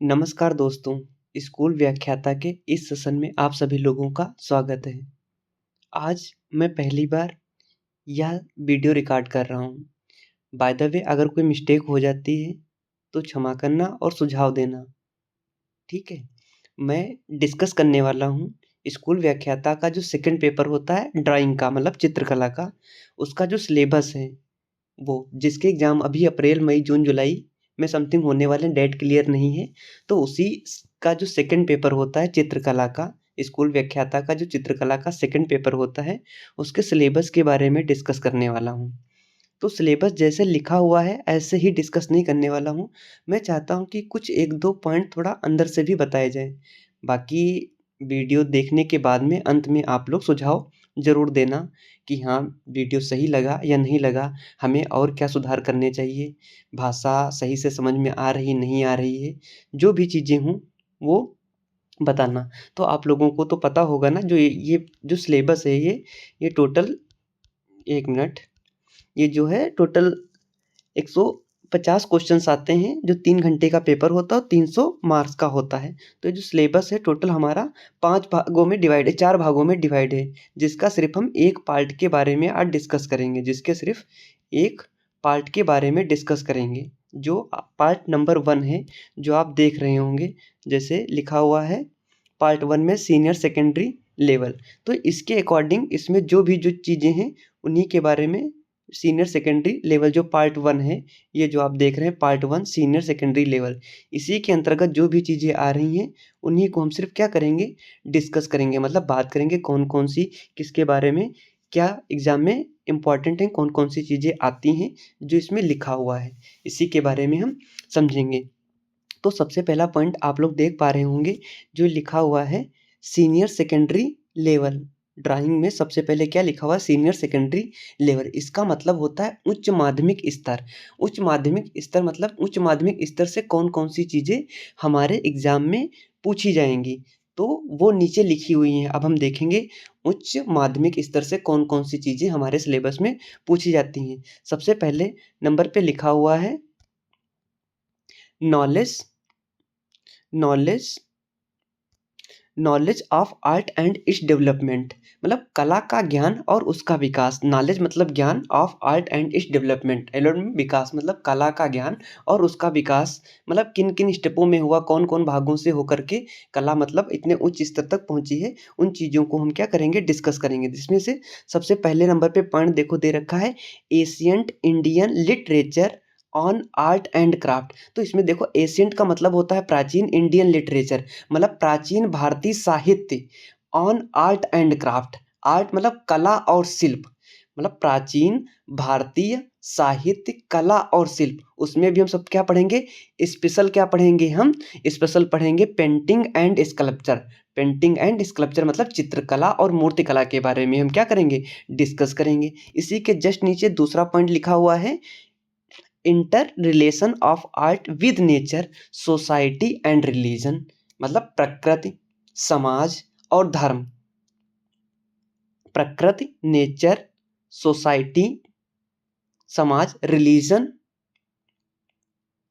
नमस्कार दोस्तों, स्कूल व्याख्याता के इस सेशन में आप सभी लोगों का स्वागत है। आज मैं पहली बार यह वीडियो रिकॉर्ड कर रहा हूँ। बाय द वे अगर कोई मिस्टेक हो जाती है तो क्षमा करना और सुझाव देना, ठीक है? मैं डिस्कस करने वाला हूँ स्कूल व्याख्याता का जो सेकंड पेपर होता है ड्राइंग का मतलब चित्रकला का, उसका जो सिलेबस है वो जिसके एग्ज़ाम अभी अप्रैल, मई, जून, जुलाई में समथिंग होने वाले हैं, डेट क्लियर नहीं है। तो उसी का जो सेकंड पेपर होता है चित्रकला का, स्कूल व्याख्याता का जो चित्रकला का सेकंड पेपर होता है, उसके सिलेबस के बारे में डिस्कस करने वाला हूँ। तो सिलेबस जैसे लिखा हुआ है ऐसे ही डिस्कस नहीं करने वाला हूँ। मैं चाहता हूँ कि कुछ 1-2 पॉइंट थोड़ा अंदर से भी बताए जाएँ। बाकी वीडियो देखने के बाद में अंत में आप लोग सुझाव ज़रूर देना कि हाँ, वीडियो सही लगा या नहीं लगा, हमें और क्या सुधार करने चाहिए, भाषा सही से समझ में आ रही नहीं आ रही है, जो भी चीज़ें हों वो बताना। तो आप लोगों को तो पता होगा ना जो ये जो सिलेबस है ये टोटल 1 मिनट ये जो है टोटल 150 क्वेश्चन्स आते हैं जो 3 घंटे का पेपर होता है और 300 मार्क्स का होता है। तो ये जो सिलेबस है टोटल हमारा 5 भागों में डिवाइड है 4 भागों में डिवाइड है, जिसका सिर्फ़ हम एक पार्ट के बारे में आज डिस्कस करेंगे, जिसके सिर्फ़ एक पार्ट के बारे में डिस्कस करेंगे। जो पार्ट नंबर 1 है, जो आप देख रहे होंगे, जैसे लिखा हुआ है पार्ट 1 में सीनियर सेकेंडरी लेवल। तो इसके अकॉर्डिंग इसमें जो चीज़ें हैं, उन्हीं के बारे में सीनियर सेकेंडरी लेवल जो पार्ट 1 है, ये जो आप देख रहे हैं पार्ट 1 सीनियर सेकेंडरी लेवल, इसी के अंतर्गत जो भी चीज़ें आ रही हैं, उन्हीं को हम सिर्फ़ क्या करेंगे, डिस्कस करेंगे। मतलब बात करेंगे कौन-कौन सी किसके बारे में, क्या एग्ज़ाम में इम्पोर्टेंट हैं, कौन-कौन सी चीज़ें आती हैं, जो इसमें लिखा हुआ है, इसी के बारे में हम समझेंगे। तो सबसे पहला पॉइंट आप लोग देख पा रहे होंगे, जो लिखा हुआ है सीनियर सेकेंडरी लेवल। ड्राइंग में सबसे पहले क्या लिखा हुआ है सीनियर सेकेंडरी लेवल, इसका मतलब होता है उच्च माध्यमिक स्तर। उच्च माध्यमिक स्तर मतलब उच्च माध्यमिक स्तर से कौन-कौन सी चीज़ें हमारे एग्ज़ाम में पूछी जाएँगी, तो वो नीचे लिखी हुई हैं। अब हम देखेंगे उच्च माध्यमिक स्तर से कौन-कौन सी चीज़ें हमारे सिलेबस में पूछी जाती हैं। सबसे पहले नंबर पे लिखा हुआ है knowledge knowledge knowledge of art and its development, मतलब कला का ज्ञान और उसका विकास। नॉलेज मतलब ज्ञान, of art and its development, development विकास मतलब कला का ज्ञान और उसका विकास, मतलब किन किन स्टेपों में हुआ, कौन कौन भागों से होकर के कला मतलब इतने उच्च स्तर तक पहुंची है, उन चीज़ों को हम क्या करेंगे, डिस्कस करेंगे। जिसमें से सबसे पहले नंबर पे पॉइंट देखो दे रखा है ancient Indian literature on art and craft. तो इसमें देखो एशियंट का मतलब होता है प्राचीन, इंडियन लिटरेचर मतलब प्राचीन भारतीय साहित्य, on art and craft, art मतलब कला और शिल्प, मतलब प्राचीन भारतीय साहित्य, कला और शिल्प। उसमें भी हम सब क्या पढ़ेंगे, स्पेशल क्या पढ़ेंगे, हम स्पेशल पढ़ेंगे painting and sculpture. Painting and sculpture मतलब चित्रकला और मूर्तिकला के बारे में हम क्या करेंगे, डिस्कस करेंगे। इसी के जस्ट नीचे दूसरा पॉइंट लिखा हुआ है inter relation of art with nature, society and religion, मतलब प्रकृति, समाज और धर्म। प्रकृति, नेचर, सोसाइटी, समाज, रिलीजन,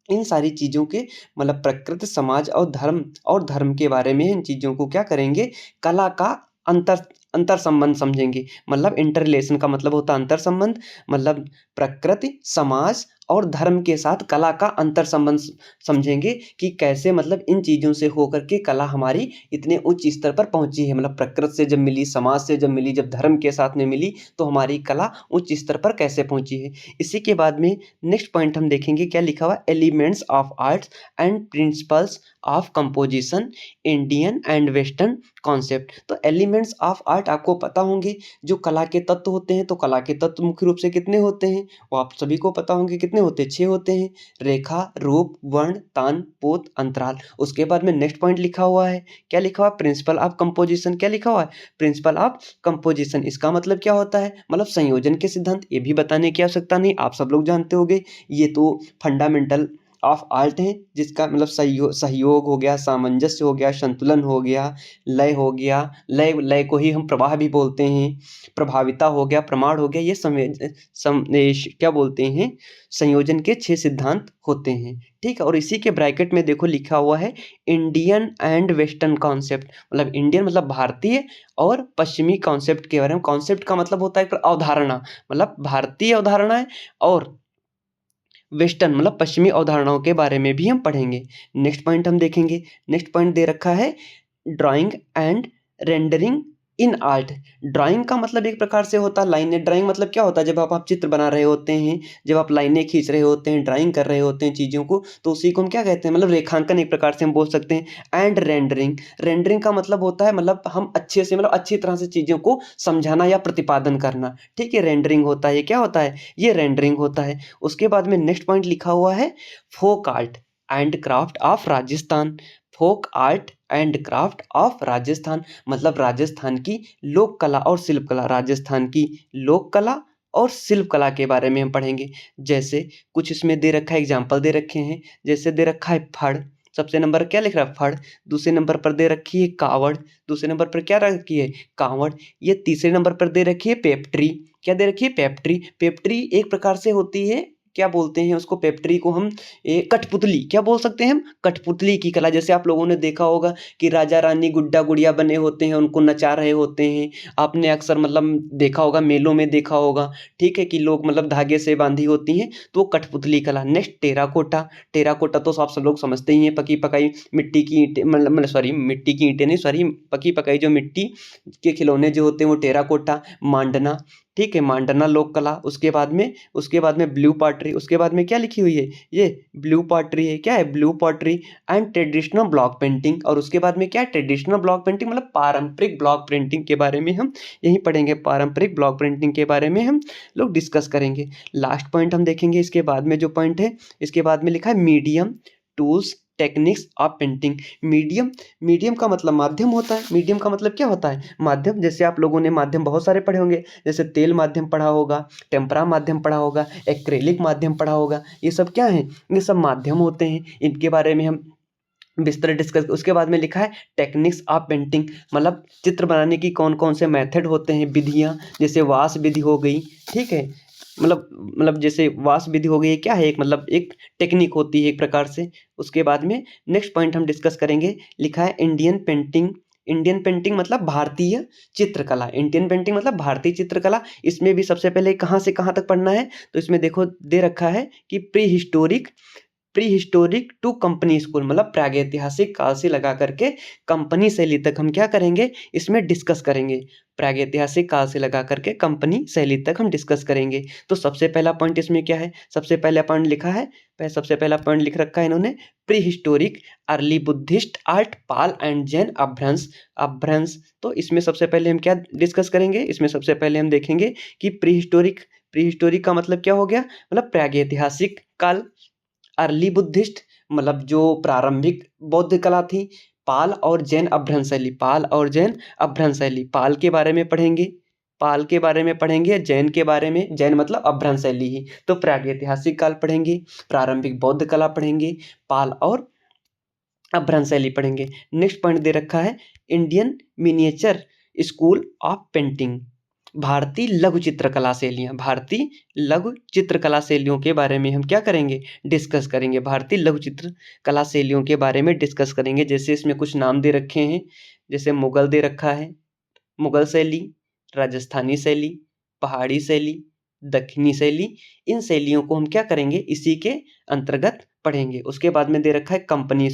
इन सारी चीज़ों के मतलब प्रकृति, समाज और धर्म के बारे में इन चीज़ों को क्या करेंगे, कला का अंतर अंतर संबंध समझेंगे। मतलब इंटर रिलेशन का मतलब होता है अंतर संबंध, मतलब प्रकृति, समाज और धर्म के साथ कला का अंतर संबंध समझेंगे कि कैसे मतलब इन चीज़ों से होकर के कला हमारी इतने उच्च स्तर पर पहुंची है। मतलब प्रकृति से जब मिली, समाज से जब मिली, जब धर्म के साथ में मिली, तो हमारी कला उच्च स्तर पर कैसे पहुंची है। इसी के बाद में नेक्स्ट पॉइंट हम देखेंगे क्या लिखा हुआ, elements of arts and principles of composition, Indian and western concept. तो एलिमेंट्स ऑफ आर्ट आपको पता होंगे, जो कला के तत्व होते हैं। तो कला के तत्व मुख्य रूप से कितने होते हैं, वो आप सभी को पता होंगे, कितने होते हैं, 6 होते हैं, रेखा, रूप, वर्ण, तान, पोत, अंतराल। उसके बाद में नेक्स्ट पॉइंट लिखा हुआ है, क्या लिखा हुआ है, प्रिंसिपल ऑफ कंपोजिशन। क्या लिखा हुआ है, प्रिंसिपल ऑफ कंपोजिशन। इसका मतलब क्या होता है, मतलब संयोजन के सिद्धांत। ये भी बताने की आवश्यकता नहीं, आप सब लोग जानते होंगे, ये तो फंडामेंटल ऑफ आर्ट है, जिसका मतलब सहयोग हो गया, सामंजस्य हो गया, संतुलन हो गया, लय हो गया, लय को ही हम प्रवाह भी बोलते हैं, प्रभाविता हो गया, प्रमाण हो गया, ये क्या बोलते हैं, संयोजन के 6 सिद्धांत होते हैं। ठीक है, और इसी के ब्रैकेट में देखो लिखा हुआ है इंडियन एंड वेस्टर्न कॉन्सेप्ट, मतलब इंडियन मतलब भारतीय और पश्चिमी कॉन्सेप्ट के बारे में। कॉन्सेप्ट का मतलब होता है अवधारणा, मतलब भारतीय अवधारणा है, और वेस्टर्न मतलब पश्चिमी अवधारणाओं के बारे में भी हम पढ़ेंगे। नेक्स्ट पॉइंट हम देखेंगे, नेक्स्ट पॉइंट दे रखा है drawing and rendering in art. Drawing का मतलब एक प्रकार से होता है लाइनें, ड्राइंग मतलब क्या होता है, जब आप चित्र बना रहे होते हैं, जब आप लाइनें खींच रहे होते हैं, ड्राइंग कर रहे होते हैं चीज़ों को, तो उसी को हम क्या कहते हैं, मतलब रेखांकन एक प्रकार से हम बोल सकते हैं। एंड रेंडरिंग, रेंडरिंग का मतलब होता है मतलब हम अच्छे से मतलब अच्छी तरह से चीज़ों को समझाना या प्रतिपादन करना। ठीक है, रेंडरिंग होता है, ये क्या होता है, ये रेंडरिंग होता है। उसके बाद में नेक्स्ट पॉइंट लिखा हुआ है folk art and craft of Rajasthan. Folk art and craft of Rajasthan मतलब राजस्थान की लोक कला और शिल्प कला, राजस्थान की लोक कला और शिल्प कला के बारे में हम पढ़ेंगे। जैसे कुछ इसमें दे रखा है, एग्जाम्पल दे रखे हैं, जैसे दे रखा है फड़, सबसे नंबर क्या लिख रहा है फड़, दूसरे नंबर पर दे रखी है कावड़, दूसरे नंबर पर क्या रखी है कावड़, ये तीसरे नंबर पर दे रखी है पेप्ट्री। क्या दे रखी है पेप्ट्री, पेप्ट्री एक प्रकार से होती है, क्या बोलते हैं उसको, पेप्ट्री को हम कठपुतली, क्या बोल सकते हैं हम, कठपुतली की कला। जैसे आप लोगों ने देखा होगा कि राजा रानी गुड्डा गुड़िया बने होते हैं, उनको नचा रहे होते हैं, आपने अक्सर मतलब देखा होगा, मेलों में देखा होगा। ठीक है, कि लोग मतलब धागे से बांधी होती हैं, तो कठपुतली कला। नेक्स्ट टेराकोटा, टेराकोटा तो आप सब लोग समझते ही हैं, पकी पकाई मिट्टी की ईंटें, मतलब सॉरी मिट्टी की ईंटें नहीं, सॉरी पकी पकाई जो मिट्टी के खिलौने जो होते हैं वो टेराकोटा। मांडना, ठीक है, मांडना लोक कला। उसके बाद में ब्लू पॉटरी, उसके बाद में क्या लिखी हुई है, ये ब्लू पॉटरी है, क्या है blue pottery and traditional block painting. और उसके बाद में क्या है ट्रेडिशनल ब्लॉक पेंटिंग, मतलब पारंपरिक ब्लॉक पेंटिंग के बारे में हम यही पढ़ेंगे, पारंपरिक ब्लॉक पेंटिंग के बारे में हम लोग डिस्कस करेंगे। लास्ट पॉइंट हम देखेंगे, इसके बाद में जो पॉइंट है, इसके बाद में लिखा है medium tools techniques of painting. Medium, medium का मतलब माध्यम होता है, मीडियम का मतलब क्या होता है, माध्यम। जैसे आप लोगों ने माध्यम बहुत सारे पढ़े होंगे, जैसे तेल माध्यम पढ़ा होगा, टेम्परा माध्यम पढ़ा होगा, एक्रेलिक माध्यम पढ़ा होगा, ये सब क्या है, ये सब माध्यम होते हैं, इनके बारे में हम विस्तार डिस्कस। उसके बाद में लिखा है टेक्निक्स ऑफ पेंटिंग, मतलब चित्र बनाने की कौन कौन से मेथड होते हैं, विधियाँ, जैसे वास विधि हो गई। ठीक है, मतलब जैसे वास विधि हो गई, क्या है एक मतलब एक टेक्निक होती है एक प्रकार से। उसके बाद में नेक्स्ट पॉइंट हम डिस्कस करेंगे, लिखा है इंडियन पेंटिंग। इंडियन पेंटिंग मतलब भारतीय चित्रकला, इंडियन पेंटिंग मतलब भारतीय चित्रकला। इसमें भी सबसे पहले कहाँ से कहाँ तक पढ़ना है, तो इसमें देखो दे रखा है कि prehistoric to company school, मतलब प्रागैतिहासिक काल से लगा करके कंपनी शैली तक हम क्या करेंगे, इसमें डिस्कस करेंगे। प्रागैतिहासिक काल से लगा करके कंपनी शैली तक हम डिस्कस करेंगे। तो सबसे पहला पॉइंट इसमें क्या है, सबसे पहला पॉइंट लिखा है, सबसे पहला पॉइंट लिख रखा है इन्होंने, prehistoric early Buddhist art Pala and Jain Apabhramsha. Apabhramsha, तो इसमें सबसे पहले हम क्या डिस्कस करेंगे, इसमें सबसे पहले हम देखेंगे कि प्री हिस्टोरिक का मतलब क्या हो गया, मतलब प्रागैतिहासिक काल। अर्ली बुद्धिस्ट मतलब जो प्रारंभिक बौद्ध कला थी। पाल और जैन अभ्रंश शैली, पाल और जैन अभ्रंश शैली, पाल के बारे में पढ़ेंगे, पाल के बारे में पढ़ेंगे, जैन के बारे में, जैन मतलब अभ्रंश शैली ही, तो प्रागैतिहासिक काल पढ़ेंगे, प्रारंभिक बौद्ध कला पढ़ेंगे, पाल और अभ्रंश शैली पढ़ेंगे। नेक्स्ट पॉइंट दे रखा है Indian miniature school of painting, भारतीय लघु चित्रकला शैलियाँ, भारतीय लघु चित्रकला शैलियों के बारे में हम क्या करेंगे, डिस्कस करेंगे, भारतीय लघु चित्रकला शैलियों के बारे में डिस्कस करेंगे। जैसे इसमें कुछ नाम दे रखे हैं, जैसे मुगल दे रखा है, मुगल शैली, राजस्थानी शैली, पहाड़ी शैली, दक्षिणी शैली, इन शैलियों को हम क्या करेंगे, इसी के अंतर्गत पढ़ेंगे। उसके बाद में दे रखा है company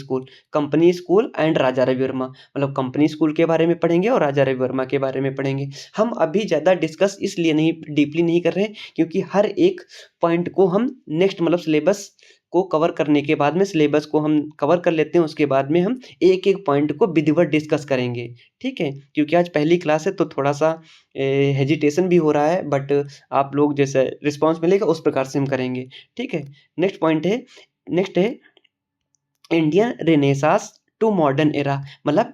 school and Raja Ravi Varma, मतलब कंपनी स्कूल के बारे में पढ़ेंगे और राजा रवि वर्मा के बारे में पढ़ेंगे। हम अभी ज़्यादा डिस्कस इसलिए नहीं डीपली नहीं कर रहे हैं, क्योंकि हर एक पॉइंट को हम नेक्स्ट मतलब सिलेबस को कवर करने के बाद में, सिलेबस को हम कवर कर लेते हैं, उसके बाद में हम एक एक पॉइंट को विधिवत डिस्कस करेंगे। ठीक है, क्योंकि आज पहली क्लास है तो थोड़ा सा हेजिटेशन भी हो रहा है, बट आप लोग जैसे रिस्पॉन्स मिलेगा उस प्रकार से हम करेंगे। ठीक है, नेक्स्ट है Indian renaissance to modern era, मतलब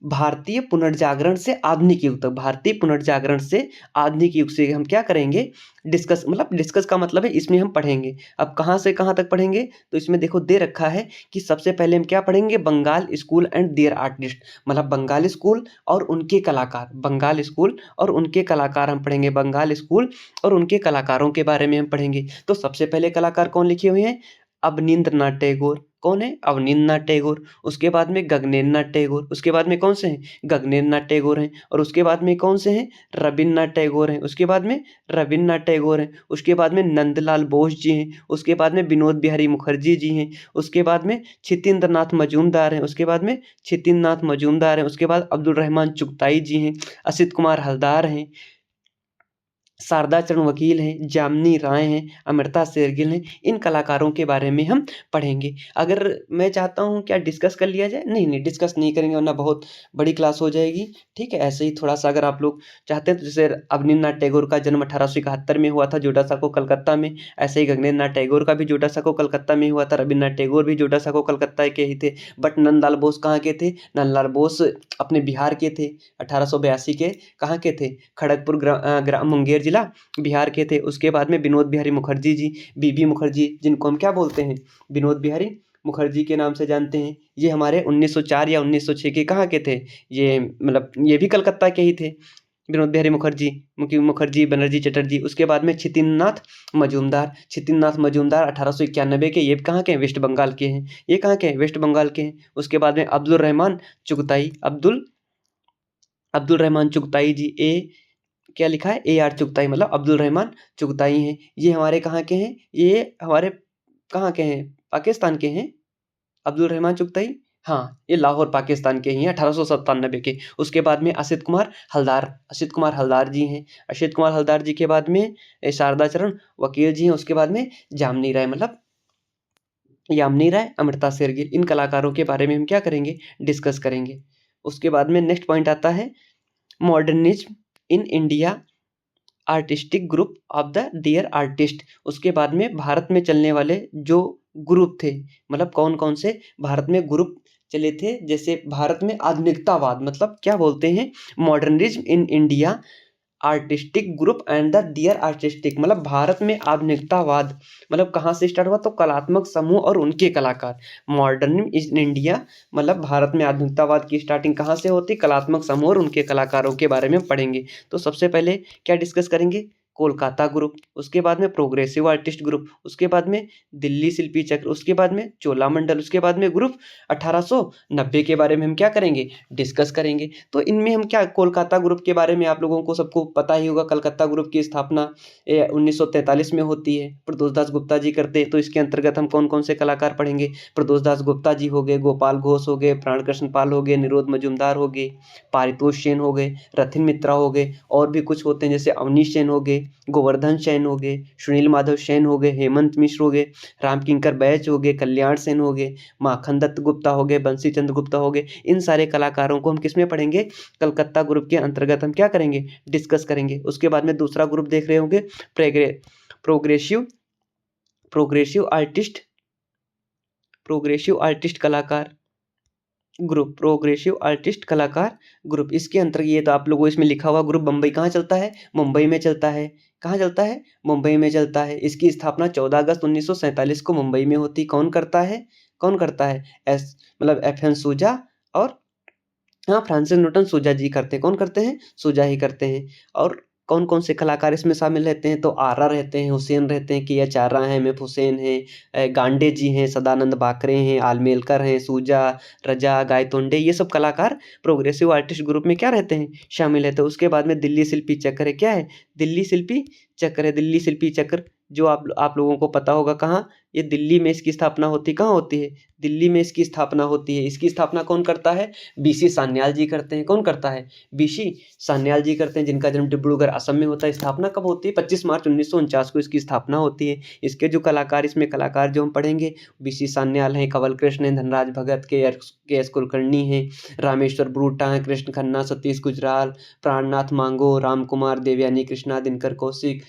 भारतीय पुनर्जागरण से आधुनिक युग तक, भारतीय पुनर्जागरण से आधुनिक युग से हम क्या करेंगे, डिस्कस, मतलब डिस्कस का मतलब है इसमें हम पढ़ेंगे। अब कहाँ से कहाँ तक पढ़ेंगे, तो इसमें देखो दे रखा है कि सबसे पहले हम क्या पढ़ेंगे, Bengal school and their artist, मतलब बंगाल स्कूल और उनके कलाकार, बंगाल स्कूल और उनके कलाकार हम पढ़ेंगे, बंगाल स्कूल और उनके कलाकारों के बारे में हम पढ़ेंगे। तो सबसे पहले कलाकार कौन लिखे हुए हैं, अवनींद्रनाथ टैगोर, कौन है, अवनींद्रनाथ टैगोर। उसके बाद में गगनेन्द्रनाथ टैगोर, उसके बाद में कौन से हैं, गगनेन्द्रनाथ टैगोर हैं। और उसके बाद में कौन से हैं, रविन्द्रनाथ टैगोर हैं। उसके बाद में रविन्द्रनाथ टैगोर हैं। उसके बाद में नंदलाल बोस जी हैं। उसके बाद में विनोद बिहारी मुखर्जी जी हैं। उसके बाद में छितेंद्रनाथ मजूमदार हैं। उसके बाद में छितेंद्रनाथ मजूमदार हैं। उसके बाद अब्दुल रहमान चुगताई जी हैं। असित कुमार हलदार हैं। शारदा चरण वकील हैं, जामिनी राय हैं, अमृता शेरगिल हैं। इन कलाकारों के बारे में हम पढ़ेंगे। अगर मैं चाहता हूँ क्या डिस्कस कर लिया जाए, नहीं नहीं डिस्कस नहीं करेंगे वरना बहुत बड़ी क्लास हो जाएगी। ठीक है, ऐसे ही थोड़ा सा अगर आप लोग चाहते हैं तो जैसे अवनींद्रनाथ टैगोर का जन्म 1871 में हुआ था जोटासाको कलकत्ता में, ऐसे ही गगनेन्द्रनाथ टैगोर का भी जोटासाको कलकत्ता में हुआ था। रविन्द्रनाथ टैगोर भी जोटासाको कलकत्ता के ही थे। बट नंदलाल बोस कहाँ के थे, नंदलाल बोस अपने बिहार के थे, 1882 के कहाँ के थे, खड़गपुर ग्राम मुंगेर जिला बिहार के थे। उसके बाद में विनोद बिहारी मुखर्जी जी, बीबी मुखर्जी, जिनको हम क्या बोलते हैं, विनोद बिहारी मुखर्जी के नाम से जानते हैं। ये हमारे 1904 या 1906 के कहाँ के थे, ये मतलब ये भी कलकत्ता के ही थे, विनोद बिहारी मुखर्जी, मुखर्जी बनर्जी चटर्जी। उसके बाद में छितेंद्रनाथ मजूमदार, छितेंद्रनाथ मजूमदार 1891 के, ये कहाँ के हैं, वेस्ट बंगाल के हैं। ये कहाँ के हैं, वेस्ट बंगाल के हैं। उसके बाद में अब्दुल रहमान चुगताई, अब्दुल रहमान चुगताई जी, क्या लिखा है, AR चुगताई, मतलब अब्दुल रहमान चुगताई हैं। ये हमारे कहाँ के हैं, ये हमारे कहाँ के हैं, पाकिस्तान के हैं, अब्दुल रहमान चुगताई। हाँ, ये लाहौर पाकिस्तान के ही हैं, 1897 के। उसके बाद में असित कुमार हलदार, असित कुमार हलदार जी हैं। असित कुमार हलदार जी के बाद में शारदा चरण वकील जी हैं। उसके बाद में जामिनी राय, मतलब यामिनी राय, अमृता शेरगिल। इन कलाकारों के बारे में हम क्या करेंगे, डिस्कस करेंगे। उसके बाद में नेक्स्ट पॉइंट आता है modernism in India, artistic group of the dear artist. उसके बाद में भारत में चलने वाले जो ग्रुप थे, मतलब कौन कौन से भारत में ग्रुप चले थे, जैसे भारत में आधुनिकतावाद, मतलब क्या बोलते हैं, modernism in India, artistic group and the dear artistic, मतलब भारत में आधुनिकतावाद, मतलब कहाँ से स्टार्ट हुआ, तो कलात्मक समूह और उनके कलाकार। मॉडर्निज्म इन इंडिया मतलब भारत में आधुनिकतावाद की स्टार्टिंग कहाँ से होती, कलात्मक समूह और उनके कलाकारों के बारे में पढ़ेंगे। तो सबसे पहले क्या डिस्कस करेंगे, कोलकाता ग्रुप। उसके बाद में प्रोग्रेसिव आर्टिस्ट ग्रुप। उसके बाद में दिल्ली शिल्पी चक्र। उसके बाद में चोलामंडल। उसके बाद में ग्रुप 1890 के बारे में हम क्या करेंगे, डिस्कस करेंगे। तो इनमें हम क्या, कोलकाता ग्रुप के बारे में आप लोगों को सबको पता ही होगा, कलकत्ता ग्रुप की स्थापना 1943 में होती है, प्रदोष दास गुप्ता जी करते हैं। तो इसके अंतर्गत हम कौन कौन से कलाकार पढ़ेंगे, प्रदोष दास गुप्ता जी हो गए, गोपाल घोष हो गए, प्राण कृष्ण पाल हो गए, निरोध मजूमदार हो गए, पारितोष सेन हो गए, रथिन मित्रा हो गए, और भी कुछ होते हैं जैसे अवनीश सेन हो गए, गोवर्धन सेन हो गए, सुनील माधव सेन हो गए, हेमंत मिश्र हो गए, रामकिंकर बैच हो गए, कल्याण सेन हो गए, माखन दत्त गुप्ता हो गए, बंसी चंद्र गुप्ता हो गए। इन सारे कलाकारों को हम किसमें पढ़ेंगे, कलकत्ता ग्रुप के अंतर्गत हम क्या करेंगे, डिस्कस करेंगे। उसके बाद में दूसरा ग्रुप देख रहे होंगे, progressive progressive artist progressive artist कलाकार ग्रुप, प्रोग्रेसिव आर्टिस्ट कलाकार ग्रुप। इसके अंतर्गत ये तो आप लोगों इसमें लिखा हुआ ग्रुप बम्बई कहाँ चलता है, मुंबई में चलता है। कहाँ चलता है, मुंबई में चलता है। इसकी स्थापना 14 अगस्त 1947 को मुंबई में होती। कौन करता है, कौन करता है, मतलब FN सूजा और हाँ फ्रांसिस न्यूटन सूजा जी करते हैं। कौन करते हैं, सूजा ही करते हैं। और कौन कौन से कलाकार इसमें शामिल रहते हैं, तो आरा रहते हैं, हुसैन रहते हैं, KH आरा हैं, MF हुसैन हैं, गांडे जी हैं, सदानंद बाकरे हैं, आलमेलकर हैं, सूजा, रजा, गायतोंडे, ये सब कलाकार प्रोग्रेसिव आर्टिस्ट ग्रुप में क्या रहते हैं, शामिल रहते हैं। उसके बाद में दिल्ली शिल्पी चक्र है, क्या है, दिल्ली शिल्पी चक्र है। दिल्ली शिल्पी चक्र जो आप लोगों को पता होगा कहाँ, ये दिल्ली में इसकी स्थापना होती है। कहाँ होती है, दिल्ली में इसकी स्थापना होती है। इसकी स्थापना कौन करता है, BC सान्याल जी करते हैं। कौन करता है, BC सान्याल जी करते हैं, जिनका जन्म डिब्रूगढ़ असम में होता है। स्थापना कब होती है, 25 मार्च 1949 को इसकी स्थापना होती है। इसके जो कलाकार, इसमें कलाकार जो हम पढ़ेंगे, BC सान्याल हैं, कंवल कृष्ण हैं, धनराज भगत, KS कुलकर्णी हैं, रामेश्वर ब्रूटा हैं, कृष्ण खन्ना, सतीश गुजराल, प्राणनाथ मांगो, राम कुमार, देवयानी कृष्णा, दिनकर कौशिक,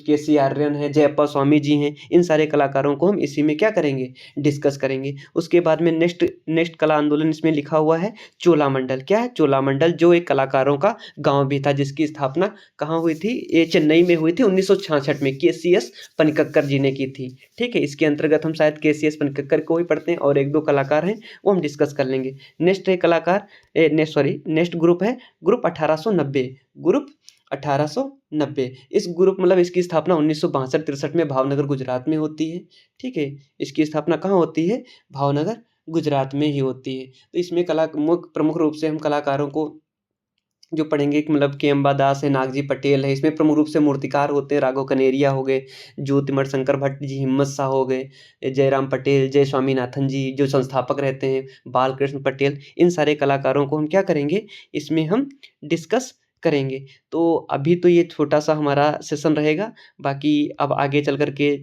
KC आर्यन है, जयप्पा स्वामी जी हैं। इन सारे कलाकार कलाकारों को हम इसी में क्या करेंगे, डिस्कस करेंगे। उसके बाद में नेक्स्ट कला आंदोलन इसमें लिखा हुआ है चोलामंडल। क्या है? चोलामंडल, जो एक कलाकारों का गाँव भी था, जिसकी स्थापना कहाँ हुई थी? ये चेन्नई में हुई थी 1966 में, के.सी.एस. पनिक्कर जी ने की थी। ठीक है, इसके अंतर्गत हम शायद के.सी.एस. पनिक्कर को ही पढ़ते हैं और 1-2 कलाकार हैं वो हम डिस्कस कर लेंगे। नेक्स्ट है कलाकार नेक्स्ट ग्रुप है ग्रुप 1890। ग्रुप 1890, इस ग्रुप मतलब इसकी स्थापना 1962-63 में भावनगर गुजरात में होती है। ठीक है, इसकी स्थापना कहाँ होती है? भावनगर गुजरात में ही होती है। तो इसमें प्रमुख रूप से हम कलाकारों को जो पढ़ेंगे कि मतलब के अंबादास है, नागजी पटेल है, इसमें प्रमुख रूप से मूर्तिकार होते हैं, राघव कनेरिया हो गए, ज्योतिमठ शंकर भट्ट जी, हिम्मत शाह हो गए, जयराम पटेल, जय स्वामीनाथन जी जो संस्थापक रहते हैं, बालकृष्ण पटेल, इन सारे कलाकारों को हम क्या करेंगे, इसमें हम डिस्कस करेंगे। तो अभी तो ये छोटा-सा हमारा सेशन रहेगा, बाकी अब आगे चल कर के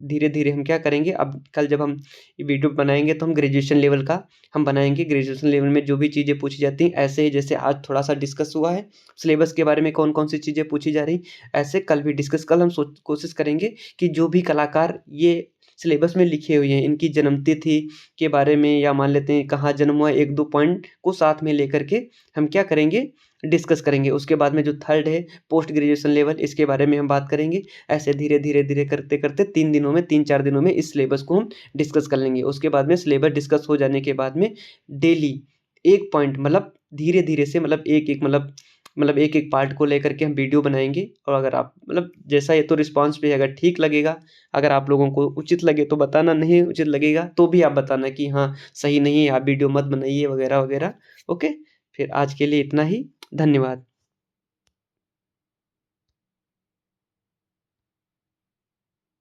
धीरे-धीरे हम क्या करेंगे, अब कल जब हम ये वीडियो बनाएँगे तो हम ग्रेजुएशन लेवल का हम बनाएँगे। ग्रेजुएशन लेवल में जो भी चीज़ें पूछी जाती हैं, ऐसे ही जैसे आज थोड़ा-सा डिस्कस हुआ है, सिलेबस के बारे में कौन-कौन सी चीज़ें पूछी जा रही, ऐसे कल भी डिस्कस कल हम कोशिश करेंगे कि जो भी कलाकार ये सिलेबस में लिखे हुए हैं, इनकी जन्मतिथि के बारे में या मान लेते हैं कहाँ जन्म हुआ है, 1-2 पॉइंट को साथ में लेकर के हम क्या करेंगे, डिस्कस करेंगे। उसके बाद में जो थर्ड है पोस्ट ग्रेजुएशन लेवल, इसके बारे में हम बात करेंगे। ऐसे धीरे-धीरे करते-करते 3 दिनों में 3-4 दिनों में इस सिलेबस को हम डिस्कस कर लेंगे। उसके बाद में सिलेबस डिस्कस हो जाने के बाद में डेली 1 पॉइंट मतलब धीरे-धीरे से मतलब एक-एक पार्ट को लेकर के हम वीडियो बनाएँगे। और अगर आप मतलब जैसा ये तो रिस्पॉन्स पे अगर ठीक लगेगा, अगर आप लोगों को उचित लगे तो बताना, नहीं उचित लगेगा तो भी आप बताना कि हाँ, सही नहीं है, आप वीडियो मत बनाइए वगैरह-वगैरह। ओके? फिर आज के लिए इतना ही। धन्यवाद।